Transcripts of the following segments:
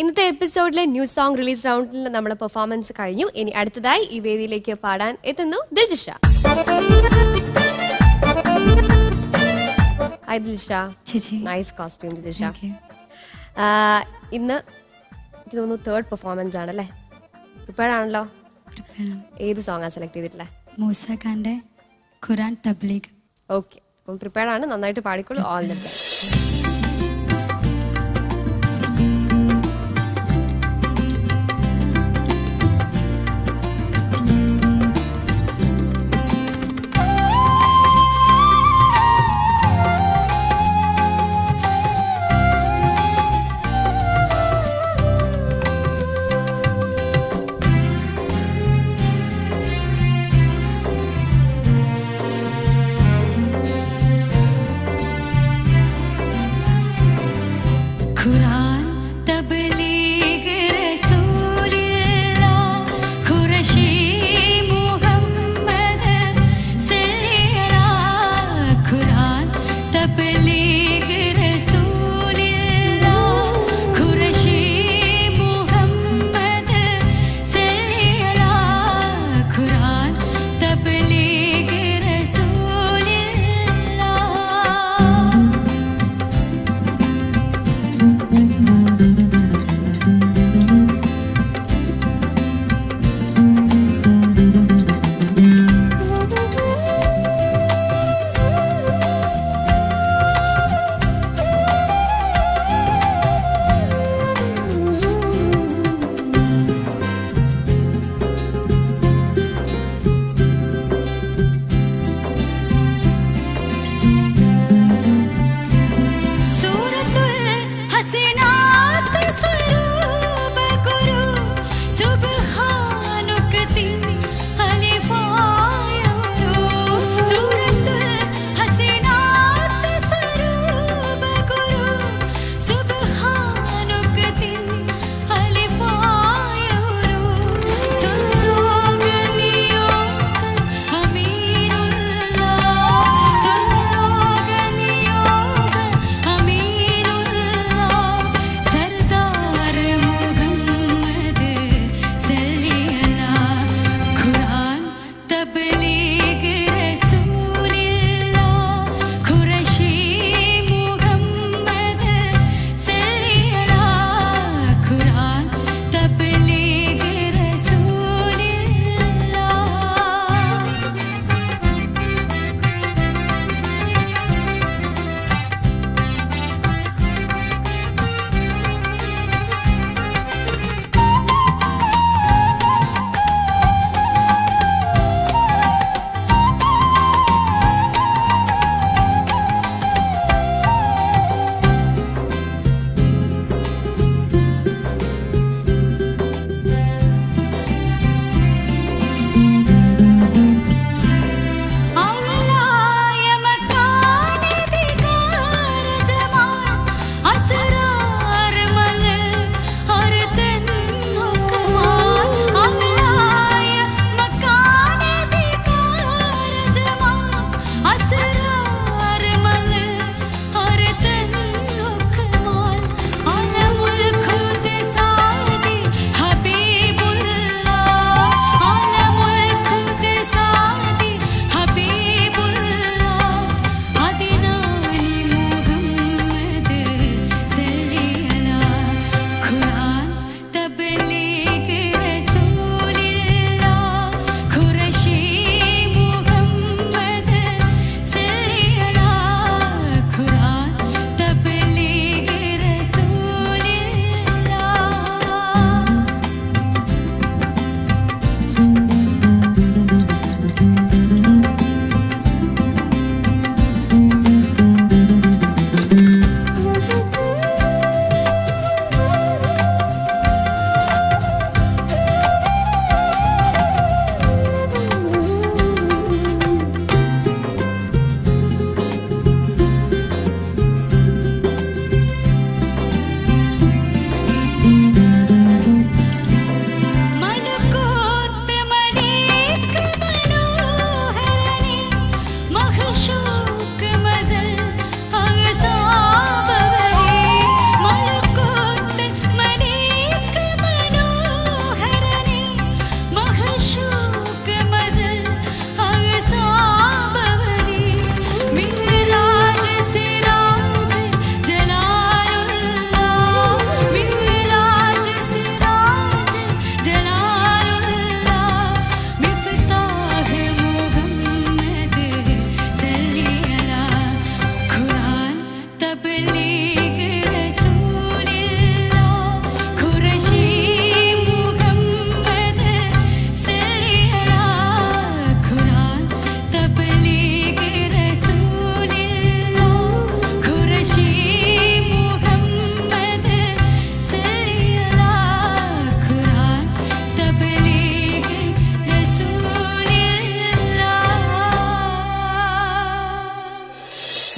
ഇന്നത്തെ എപ്പിസോഡിലെ new song release റൗണ്ടിൽ നമ്മുടെ പെർഫോമൻസ് കഴിഞ്ഞു. ഇനി അടുത്തതായി ഈ വേദിയിലേക്ക് പാടാൻ എത്തുന്നു Diljisha. Hi Diljisha. Nice costume Diljisha. ഇന്ന് എനിക്ക് തോന്നുന്നു തേർഡ് പെർഫോമൻസ് ആണല്ലേ? പ്രിപ്പയർ ആണല്ലോ? ഏത് സോങ്ങാ സെലക്ട് ചെയ്തിട്ടില്ലേ? മൂസ ഖാന്റെ ഖുറാൻ തബ്ലീഗ്. ഓക്കെ, അപ്പം പ്രിപ്പയർ ആണ്, നന്നായിട്ട് പാടിക്കോളൂ. All the best.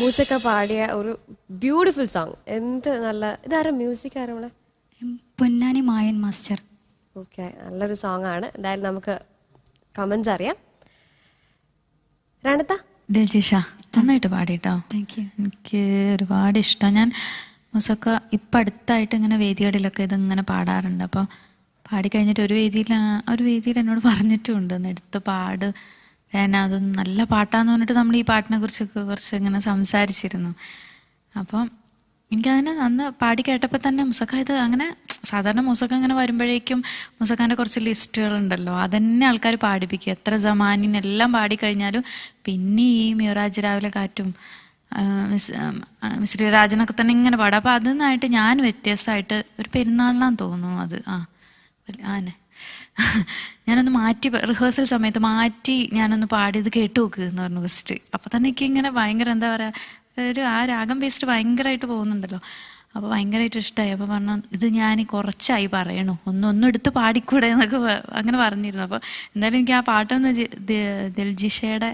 മൂസക്ക പാടിയ ഒരു ബ്യൂട്ടിഫുൾ സോങ്. എന്ത് നല്ല, ഇതാരാ മ്യൂസിക് ആരാ നമ്മളെ? പൊന്നാനി മായൻ മാസ്റ്റർ. ഓക്കെ, നല്ലൊരു സോങ് ആണ്. എന്തായാലും നമുക്ക് കമന്റ്സ് അറിയാം. രണത്ത ദിൽജിഷ നന്നായിട്ട് പാടിട്ടോ. Thank you. എനിക്ക് ഒരുപാട് ഇഷ്ടം. ഞാൻ മൂസക്ക ഇപ്പം അടുത്തായിട്ട് ഇങ്ങനെ വേദികളിലൊക്കെ ഇതിങ്ങനെ പാടാറുണ്ട്. അപ്പോൾ പാടിക്കഴിഞ്ഞിട്ട് ഒരു വേദിയിൽ എന്നോട് പറഞ്ഞിട്ടുമുണ്ട്, ഒന്ന് എടുത്ത് പാട്, അതൊന്നും നല്ല പാട്ടാന്ന് പറഞ്ഞിട്ട് നമ്മൾ ഈ പാട്ടിനെ കുറിച്ചൊക്കെ കുറച്ച് ഇങ്ങനെ സംസാരിച്ചിരുന്നു. അപ്പം എനിക്കതിനെ അന്ന് പാടി കേട്ടപ്പോൾ തന്നെ മുസക്ക ഇത് അങ്ങനെ സാധാരണ മുസക്ക അങ്ങനെ വരുമ്പോഴേക്കും മുസക്കാൻ്റെ കുറച്ച് ലിസ്റ്റുകളുണ്ടല്ലോ, അതന്നെ ആൾക്കാർ പാടിപ്പിക്കും. എത്ര ജമാനിനെല്ലാം പാടിക്കഴിഞ്ഞാലും പിന്നെ ഈ മിറാജ് രാവിലെ കാറ്റും ശ്രീരാജനൊക്കെ തന്നെ ഇങ്ങനെ പാടും. അപ്പോൾ അതിനായിട്ട് ഞാൻ വ്യത്യസ്തമായിട്ട് ഒരു പെരുന്നാളിനാന്ന് തോന്നുന്നു അത് ആനെ ഞാനൊന്ന് മാറ്റി റിഹേഴ്സൽ സമയത്ത് മാറ്റി ഞാനൊന്ന് പാടിയത് കേട്ടു നോക്ക് എന്ന് പറഞ്ഞു ഫസ്റ്റ്. അപ്പോൾ തന്നെ എനിക്ക് ഇങ്ങനെ ഭയങ്കര എന്താ പറയുക, ആ രാഗം ബേസ്ഡ് ഭയങ്കരമായിട്ട് പോകുന്നുണ്ടല്ലോ. അപ്പോൾ ഭയങ്കരമായിട്ട് ഇഷ്ടമായി. അപ്പോൾ പറഞ്ഞു ഇത് ഞാൻ കുറച്ചായി പറയണു, ഒന്നും എടുത്ത് പാടിക്കൂടെ എന്നൊക്കെ അങ്ങനെ പറഞ്ഞിരുന്നു. അപ്പോൾ എന്തായാലും എനിക്ക് ആ പാട്ടൊന്ന് ദിൽജിഷയുടെ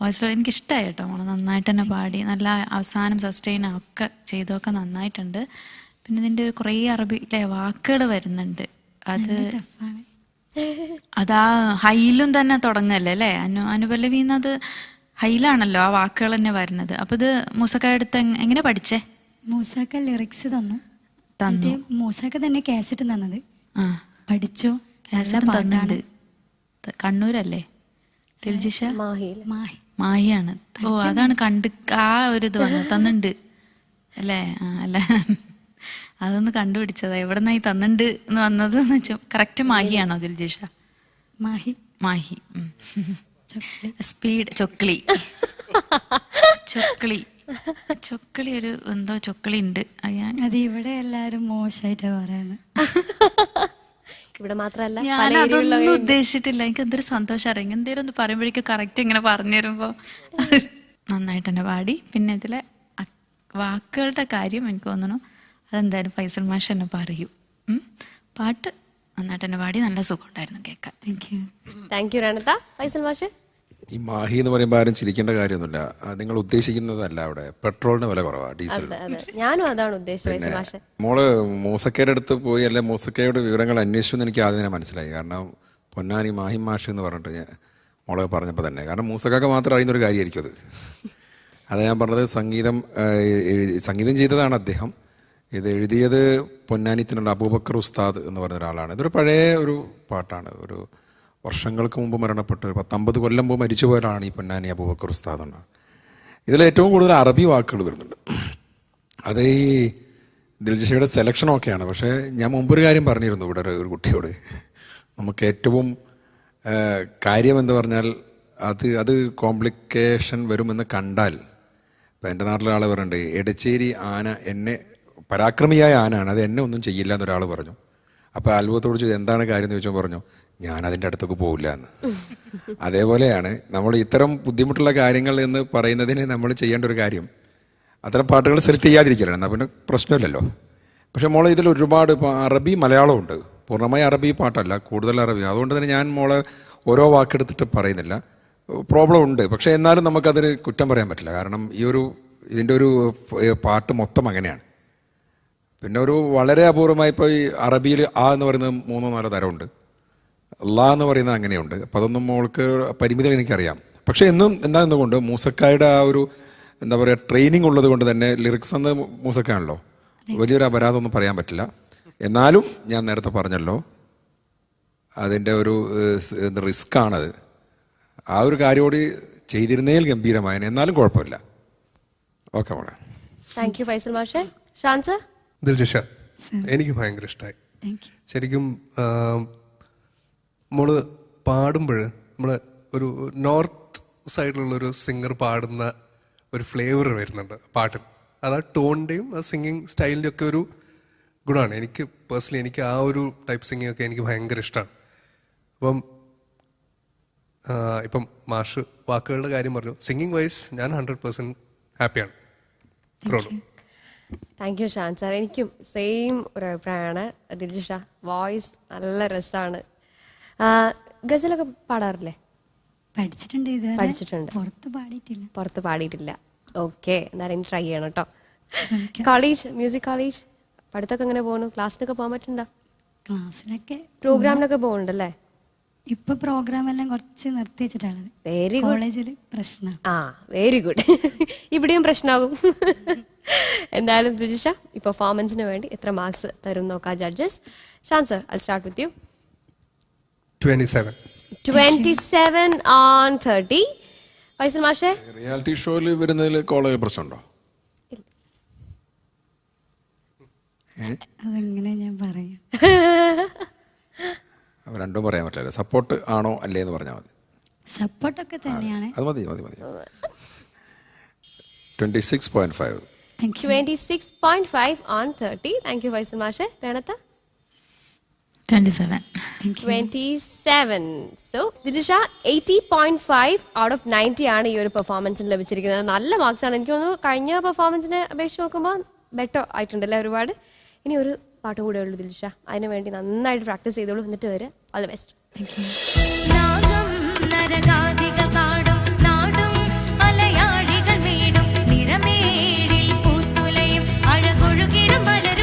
വോയിസിൽ എനിക്കിഷ്ടമായി കേട്ടോ. നമ്മൾ നന്നായിട്ട് തന്നെ പാടി, നല്ല അവസാനം സസ്റ്റെയിൻ ഒക്കെ ചെയ്തൊക്കെ നന്നായിട്ടുണ്ട്. പിന്നെ ഇതിൻ്റെ കുറേ അറബിയിലെ വാക്കുകൾ വരുന്നുണ്ട്. അതാ ഹൈലും തന്നെ തുടങ്ങല്ലേ അല്ലേ? അനുപല്ലവിന്നത് ഹൈലാണല്ലോ ആ വാക്കുകൾ തന്നെ വരുന്നത്. അപ്പൊ ഇത് മൂസക്ക അടുത്ത് എങ്ങനെ പഠിച്ചേ? മൂസാക്ക ലിറിക്സ് തന്നു. മൂസാക്ക തന്നെ കാസറ്റ് തന്നത്. പഠിച്ചു. തന്നുണ്ട്. കണ്ണൂരല്ലേ ദിൽജിഷ? മാഹിയാണ്. ഓ അതാണ് കണ്ട് ആ ഒരു ഇത് വന്നു തന്നുണ്ട് അല്ലേ? അല്ല അതൊന്ന് കണ്ടുപിടിച്ചതാ. എവിടെ നിന്നായി തന്നുണ്ട് എന്ന് വന്നത് എന്ന് വെച്ചാൽ കറക്റ്റ് മാഹിയാണോ ദിൽജിഷ? മാഹി. സ്പീഡ് ചൊക്കളി ഒരു എന്തോ ചൊക്കളി ഉണ്ട്. അത് ഇവിടെ എല്ലാരും മോശമായിട്ടാ പറയുന്നത്. ഇവിടെ മാത്രല്ല, ഞാൻ അതൊന്നും ഉദ്ദേശിച്ചിട്ടില്ല. എനിക്ക് എന്തൊരു സന്തോഷം അറിയാം. എന്തേലും ഒന്ന് പറയുമ്പോഴേക്കും കറക്റ്റ് ഇങ്ങനെ പറഞ്ഞു തരുമ്പോ നന്നായിട്ട് തന്നെ പാടി. പിന്നെ ഇതിലെ വാക്കുകളുടെ കാര്യം എനിക്ക് തോന്നണു അതെന്തായാലും ഫൈസൽ മാഷ് തന്നെ പറയും. പാട്ട് നന്നായിട്ട് തന്നെ പാടി, നല്ല സുഖം ഉണ്ടായിരുന്നു കേൾക്കാൻ. Thank you രണത്ത. ഫൈസൽ മാഷ്, ഈ മാഹി എന്ന് പറയുമ്പോൾ ആരും ചിരിക്കേണ്ട കാര്യമൊന്നുമില്ല. നിങ്ങൾ ഉദ്ദേശിക്കുന്നതല്ല, അവിടെ പെട്രോളിന് വില കുറവാണ്, ഡീസൽ. ഞാനും അതാണ് ഉദ്ദേശിച്ചത്. മോള് മൂസക്കയുടെ അടുത്ത് പോയി അല്ലെ മൂസക്കയുടെ വിവരങ്ങൾ അന്വേഷിച്ചു എന്ന് എനിക്ക് ആദ്യം തന്നെ മനസ്സിലായി. കാരണം പൊന്നാനി മാഹി മാഷ് എന്ന് പറഞ്ഞിട്ട് മോളെ പറഞ്ഞപ്പോൾ തന്നെ, കാരണം മൂസക്കൊക്കെ മാത്രം അറിയുന്നൊരു കാര്യമായിരിക്കും അത്. അത് ഞാൻ പറഞ്ഞത് സംഗീതം ചെയ്തതാണ് അദ്ദേഹം. ഇത് എഴുതിയത് പൊന്നാനിത്തിനുള്ള അബൂബക്കർ ഉസ്താദ് എന്ന് പറഞ്ഞ ഒരാളാണ്. ഇതൊരു പഴയ ഒരു പാട്ടാണ്. ഒരു വർഷങ്ങൾക്ക് മുമ്പ് മരണപ്പെട്ട് 50 കൊല്ലം മുമ്പ് മരിച്ചു പോയതാണ് ഈ പൊന്നാനി അബൂബക്കർ ഉസ്താദ് എന്ന്. ഇതിൽ ഏറ്റവും കൂടുതൽ അറബി വാക്കുകൾ വരുന്നുണ്ട്. അത് ഈ ദിൽജിഷയുടെ സെലക്ഷനൊക്കെയാണ്. പക്ഷേ ഞാൻ മുമ്പൊരു കാര്യം പറഞ്ഞിരുന്നു ഇവിടെ ഒരു കുട്ടിയോട്, നമുക്ക് ഏറ്റവും കാര്യം എന്ന് പറഞ്ഞാൽ അത് കോംപ്ലിക്കേഷൻ വരുമെന്ന് കണ്ടാൽ, ഇപ്പം എൻ്റെ നാട്ടിലെ ആൾ പറയുന്നുണ്ട്, എടച്ചേരി ആന എന്നെ പരാക്രമിയായ ആനാണ്, അത് എന്നെ ഒന്നും ചെയ്യില്ല എന്നൊരാൾ പറഞ്ഞു. അപ്പോൾ അത്ഭുതത്തോട് ചോദിച്ചു എന്താണ് കാര്യം എന്ന് ചോദിച്ചാൽ പറഞ്ഞു ഞാനതിൻ്റെ അടുത്തൊക്കെ പോകില്ല എന്ന്. അതേപോലെയാണ് നമ്മൾ ഇത്തരം ബുദ്ധിമുട്ടുള്ള കാര്യങ്ങൾ എന്ന് പറയുന്നതിന് നമ്മൾ ചെയ്യേണ്ട ഒരു കാര്യം അത്തരം പാട്ടുകൾ സെലക്ട് ചെയ്യാതിരിക്കലാണ്, എന്നാൽ പിന്നെ പ്രശ്നമില്ലല്ലോ. പക്ഷേ മോളെ ഇതിൽ ഒരുപാട് ഇപ്പോൾ അറബി മലയാളമുണ്ട്, പൂർണ്ണമായി അറബി പാട്ടല്ല, കൂടുതൽ അറബി. അതുകൊണ്ട് തന്നെ ഞാൻ മോളെ ഓരോ വാക്കെടുത്തിട്ട് പറയുന്നില്ല, പ്രോബ്ലം ഉണ്ട്. പക്ഷേ എന്നാലും നമുക്കതിന് കുറ്റം പറയാൻ പറ്റില്ല. കാരണം ഇതിൻ്റെ ഒരു പാട്ട് മൊത്തം അങ്ങനെയാണ്. പിന്നെ ഒരു വളരെ അപൂർവമായി ഇപ്പോൾ ഈ അറബിയിൽ ആ എന്ന് പറയുന്നത് 3-4 തരമുണ്ട്, ലാ എന്ന് പറയുന്നത് അങ്ങനെയുണ്ട്. അപ്പോൾ അതൊന്നും മോൾക്ക് പരിമിതികൾ എനിക്കറിയാം. പക്ഷേ എന്തുകൊണ്ട് മൂസക്കായുടെ ആ ഒരു എന്താ പറയുക ട്രെയിനിങ് ഉള്ളത് കൊണ്ട് തന്നെ ലിറിക്സ് എന്ന് മൂസക്കാണല്ലോ, വലിയൊരു അപരാധമൊന്നും പറയാൻ പറ്റില്ല. എന്നാലും ഞാൻ നേരത്തെ പറഞ്ഞല്ലോ അതിൻ്റെ ഒരു റിസ്ക് ആണത്. ആ ഒരു കാര്യം കൂടി ചെയ്തിരുന്നതിൽ ഗംഭീരമായതിന്, എന്നാലും കുഴപ്പമില്ല. ഓക്കെ മോളെ. താങ്ക് യു ഫൈസൽ മാഷെ. ഷാൻ സർ? ദിൽജിഷ, എനിക്ക് ഭയങ്കര ഇഷ്ടമായി ശരിക്കും. നമ്മള് പാടുമ്പോൾ നമ്മള് ഒരു നോർത്ത് സൈഡിലുള്ളൊരു സിംഗർ പാടുന്ന ഒരു ഫ്ലേവർ വരുന്നുണ്ട് പാട്ടിൽ. അത് ആ ടോണിൻ്റെയും ആ സിംഗിങ് സ്റ്റൈലിൻ്റെ ഒക്കെ ഒരു ഗുണമാണ്. എനിക്ക് പേഴ്സണലി എനിക്ക് ആ ഒരു ടൈപ്പ് സിംഗിങ് ഒക്കെ എനിക്ക് ഭയങ്കര ഇഷ്ടമാണ്. ഇപ്പം മാഷ് വാക്കുകളുടെ കാര്യം പറഞ്ഞു. സിംഗിങ് വൈസ് ഞാൻ 100% ഹാപ്പിയാണ്. Thank you Shan sir. എനിക്കും സെയിം ഒരു അഭിപ്രായമാണ്. ദിൽജിഷ വോയിസ് നല്ല രസമാണ്. ഗസലൊക്കെ പാടാറില്ലേ? പഠിച്ചിട്ടുണ്ട്. പഠിച്ചിട്ടുണ്ട്. പുറത്ത് പാടിയിട്ടില്ല. ഓക്കെ, എന്തായാലും ട്രൈ ചെയ്യണം കേട്ടോ. കോളേജ്, മ്യൂസിക് കോളേജ് പഠിത്തമൊക്കെ എങ്ങനെ പോകുന്നു? ക്ലാസ്സിനൊക്കെ പോകാൻ പറ്റുന്നുണ്ടോ? ക്ലാസ്സിലൊക്കെ പ്രോഗ്രാമിനൊക്കെ പോകുന്നുണ്ടല്ലേ? ഇപ്പൊ പ്രോഗ്രാം എല്ലാം കുറച്ച് നിർത്തി വെച്ചിട്ടാണത്. Very good. കോളേജിൽ പ്രശ്നം. ആ, വെരി ഗുഡ്. ഇവിടെയും പ്രശ്നമാകും. എന്തായാലും ദിൽജിഷ, ഈ പെർഫോമൻസിന് വേണ്ടി എത്ര മാർക്സ് തരും നോക്കാം judges. Shan sir, I start with you. 27. 27 on 30. Faisal മാഷേ? റിയാലിറ്റി ഷോയിൽ വരുന്നതിൽ കോളേജ് പ്രശ്നമുണ്ടോ? അതെങ്ങനെ ഞാൻ പറയാം? രണ്ടും പറയാൻ പറ്റില്ല. സപ്പോർട്ട് ആണോ അല്ലേ എന്ന് പറഞ്ഞാൽ മതി. സപ്പോർട്ടൊക്കെ തന്നെയാണ്. അത് മതി. 26.5. 26.5 on 30. താങ്ക് യു ഫൈസൽ മാഷേ. രേണത്ത? 27. 27. സോ ദിൽജിഷ 80.5 ഔട്ട് ഓഫ് 90 ആണ് ഈ ഒരു പെർഫോമൻസിന് ലഭിച്ചിരിക്കുന്നത്. നല്ല മാർക്സ് ആണ്. എനിക്ക് തോന്നുന്നു കഴിഞ്ഞ പെർഫോമൻസിനെ അപേക്ഷിച്ച് നോക്കുമ്പോൾ ബെറ്റർ ആയിട്ടുണ്ടല്ലേ ഒരുപാട്. ഇനി ഒരു പാട്ട് കൂടെ ഉള്ളൂ ദിൽജിഷ. അതിന് വേണ്ടി നന്നായിട്ട് പ്രാക്ടീസ് ചെയ്തോളൂ. എന്നിട്ട് വരെ all the best. Thank you. നാഗം നരകാദികൾ പാടും നാടും അലയാഴികൾ വീടും നിറമേടിൽ പൂത്തുലയും അഴകൊഴുകിടും മലർ